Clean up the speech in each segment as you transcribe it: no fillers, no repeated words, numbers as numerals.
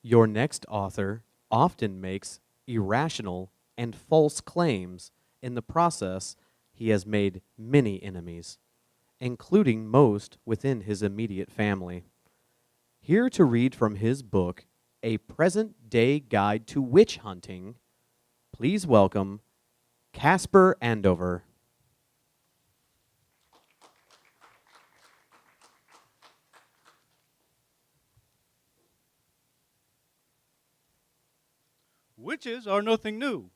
Your next author often makes irrational and false claims. In the process, he has made many enemies, including most within his immediate family. Here to read from his book, A Present-Day Guide to Witch Hunting, please welcome Casper Andover. Witches are nothing new.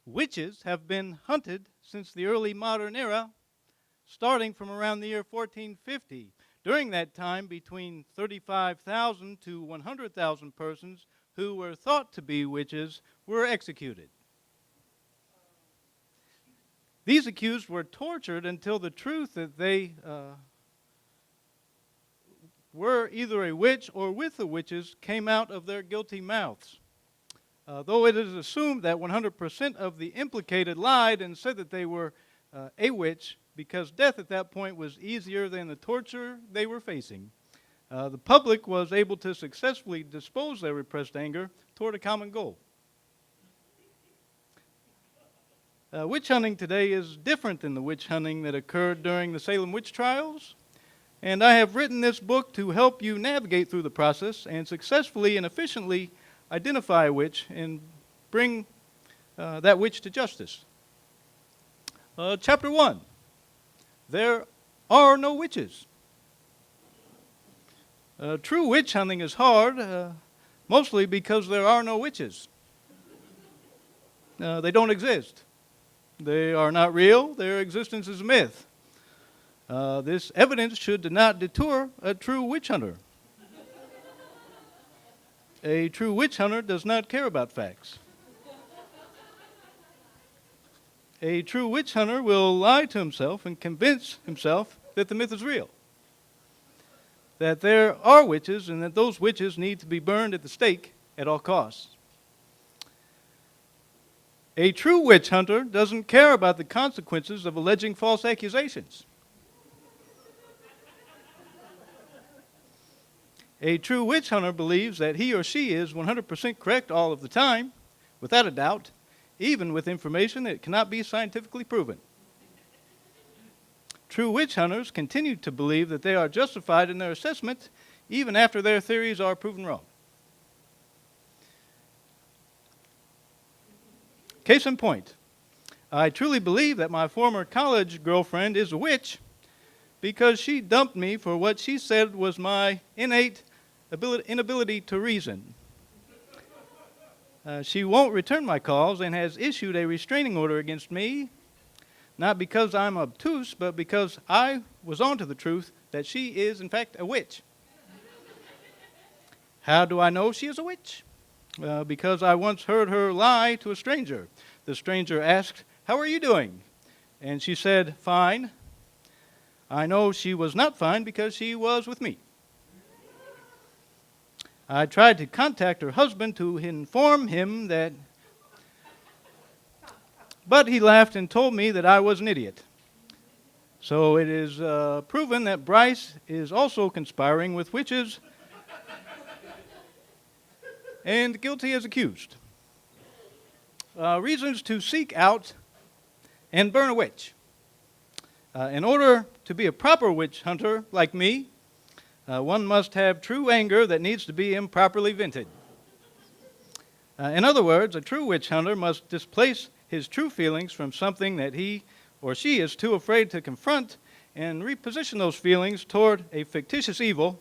Witches have been hunted since the early modern era, starting from around the year 1450. During that time, between 35,000 to 100,000 persons who were thought to be witches were executed. These accused were tortured until the truth that they were either a witch or with the witches came out of their guilty mouths. Though it is assumed that 100% of the implicated lied and said that they were a witch, because death at that point was easier than the torture they were facing, the public was able to successfully dispose their repressed anger toward a common goal. Witch hunting today is different than the witch hunting that occurred during the Salem witch trials. And I have written this book to help you navigate through the process and successfully and efficiently identify a witch and bring that witch to justice. Chapter 1, there are no witches. True witch hunting is hard, mostly because there are no witches. They don't exist. They are not real. Their existence is a myth. This evidence should not deter a true witch hunter. A true witch hunter does not care about facts. A true witch hunter will lie to himself and convince himself that the myth is real, that there are witches and that those witches need to be burned at the stake at all costs. A true witch hunter doesn't care about the consequences of alleging false accusations. A true witch hunter believes that he or she is 100% correct all of the time, without a doubt, even with information that cannot be scientifically proven. True witch hunters continue to believe that they are justified in their assessment, even after their theories are proven wrong. Case in point, I truly believe that my former college girlfriend is a witch because she dumped me for what she said was my innate inability to reason. She won't return my calls and has issued a restraining order against me, not because I'm obtuse, but because I was onto the truth that she is, in fact, a witch. How do I know she is a witch? Because I once heard her lie to a stranger. The stranger asked, "How are you doing?" And she said, "Fine." I know she was not fine because she was with me. I tried to contact her husband to inform him that, but he laughed and told me that I was an idiot. So it is proven that Bryce is also conspiring with witches and guilty as accused. Reasons to seek out and burn a witch. In order to be a proper witch hunter like me, one must have true anger that needs to be improperly vented. In other words, a true witch hunter must displace his true feelings from something that he or she is too afraid to confront and reposition those feelings toward a fictitious evil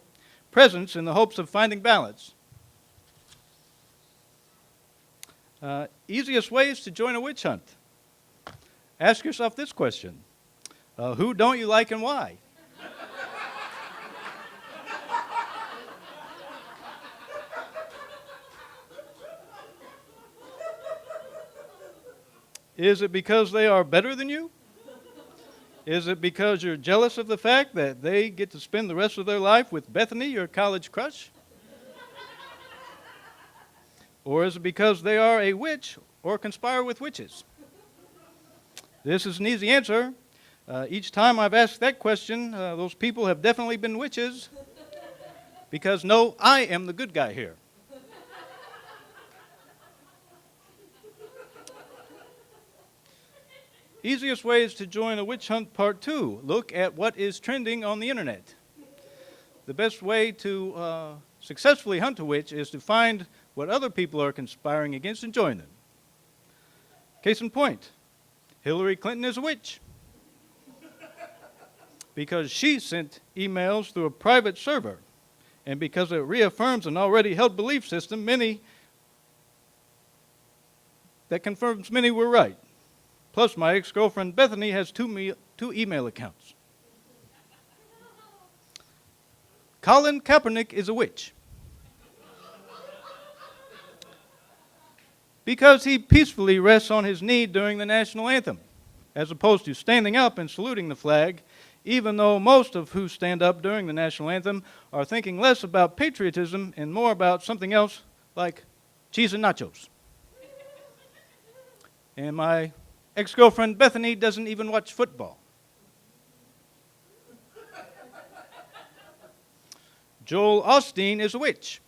presence in the hopes of finding balance. Easiest ways to join a witch hunt. Ask yourself this question. Who don't you like and why? Is it because they are better than you? Is it because you're jealous of the fact that they get to spend the rest of their life with Bethany, your college crush? Or is it because they are a witch or conspire with witches? This is an easy answer. Each time I've asked that question, those people have definitely been witches. Because, no, I am the good guy here. Easiest ways to join a witch hunt part 2. Look at what is trending on the internet. The best way to successfully hunt a witch is to find what other people are conspiring against and join them. Case in point, Hillary Clinton is a witch because she sent emails through a private server, and because it reaffirms an already held belief system, that confirms many were right. Plus, my ex-girlfriend Bethany has two email accounts. Colin Kaepernick is a witch because he peacefully rests on his knee during the national anthem, as opposed to standing up and saluting the flag, even though most of who stand up during the national anthem are thinking less about patriotism and more about something else like cheese and nachos. And my ex-girlfriend Bethany doesn't even watch football. Joel Osteen is a witch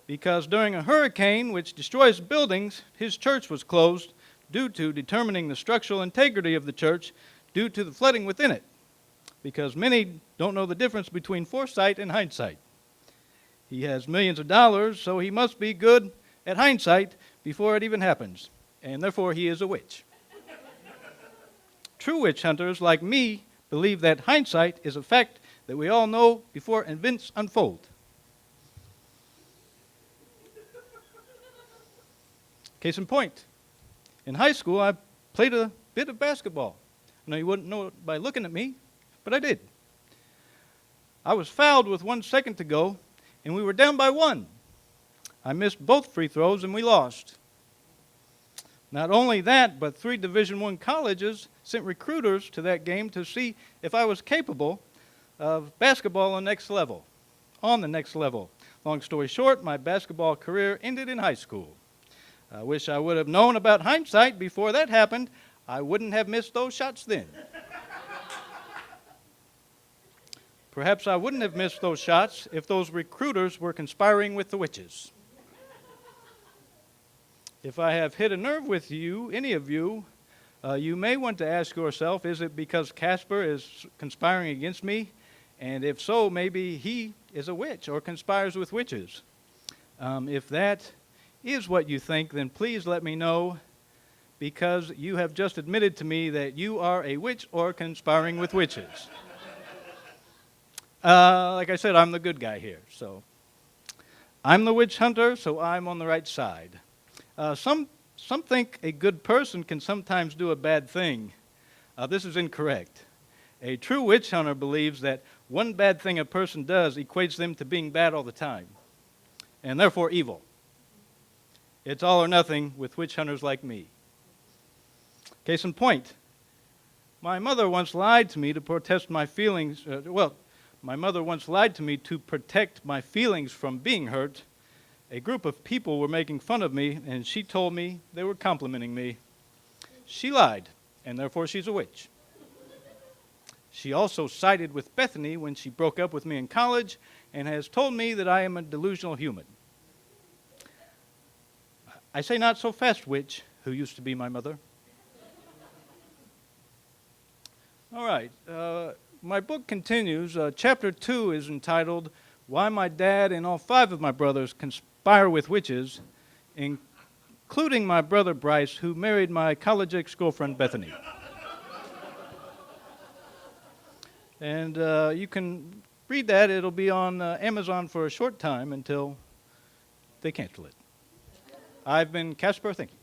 because during a hurricane which destroys buildings, his church was closed due to determining the structural integrity of the church due to the flooding within it, because many don't know the difference between foresight and hindsight. He has millions of dollars, so he must be good at hindsight before it even happens, and therefore he is a witch. True witch hunters like me believe that hindsight is a fact that we all know before events unfold. Case in point, in high school I played a bit of basketball. I know you wouldn't know it by looking at me, but I did. I was fouled with 1 second to go, and we were down by 1. I missed both free throws, and we lost. Not only that, but 3 Division I colleges sent recruiters to that game to see if I was capable of basketball on the next level. Long story short, my basketball career ended in high school. I wish I would have known about hindsight before that happened. I wouldn't have missed those shots then. Perhaps I wouldn't have missed those shots if those recruiters were conspiring with the witches. If I have hit a nerve with you, any of you, you may want to ask yourself, is it because Casper is conspiring against me? And if so, maybe he is a witch or conspires with witches. If that is what you think, then please let me know, because you have just admitted to me that you are a witch or conspiring with witches. Like I said, I'm the good guy here. So I'm the witch hunter, so I'm on the right side. Some think a good person can sometimes do a bad thing. This is incorrect. A true witch hunter believes that one bad thing a person does equates them to being bad all the time, and therefore evil. It's all or nothing with witch hunters like me. Case in point, my mother once lied to me to protest my feelings. My mother once lied to me to protect my feelings from being hurt. A group of people were making fun of me, and she told me they were complimenting me. She lied, and therefore she's a witch. She also sided with Bethany when she broke up with me in college and has told me that I am a delusional human. I say not so fast, witch, who used to be my mother. All right, my book continues. Chapter 2 is entitled, Why My Dad and All 5 of My Brothers Conspire with Witches, including my brother Bryce, who married my college ex-girlfriend Bethany. And you can read that. It'll be on Amazon for a short time until they cancel it. I've been Casper. Thank you.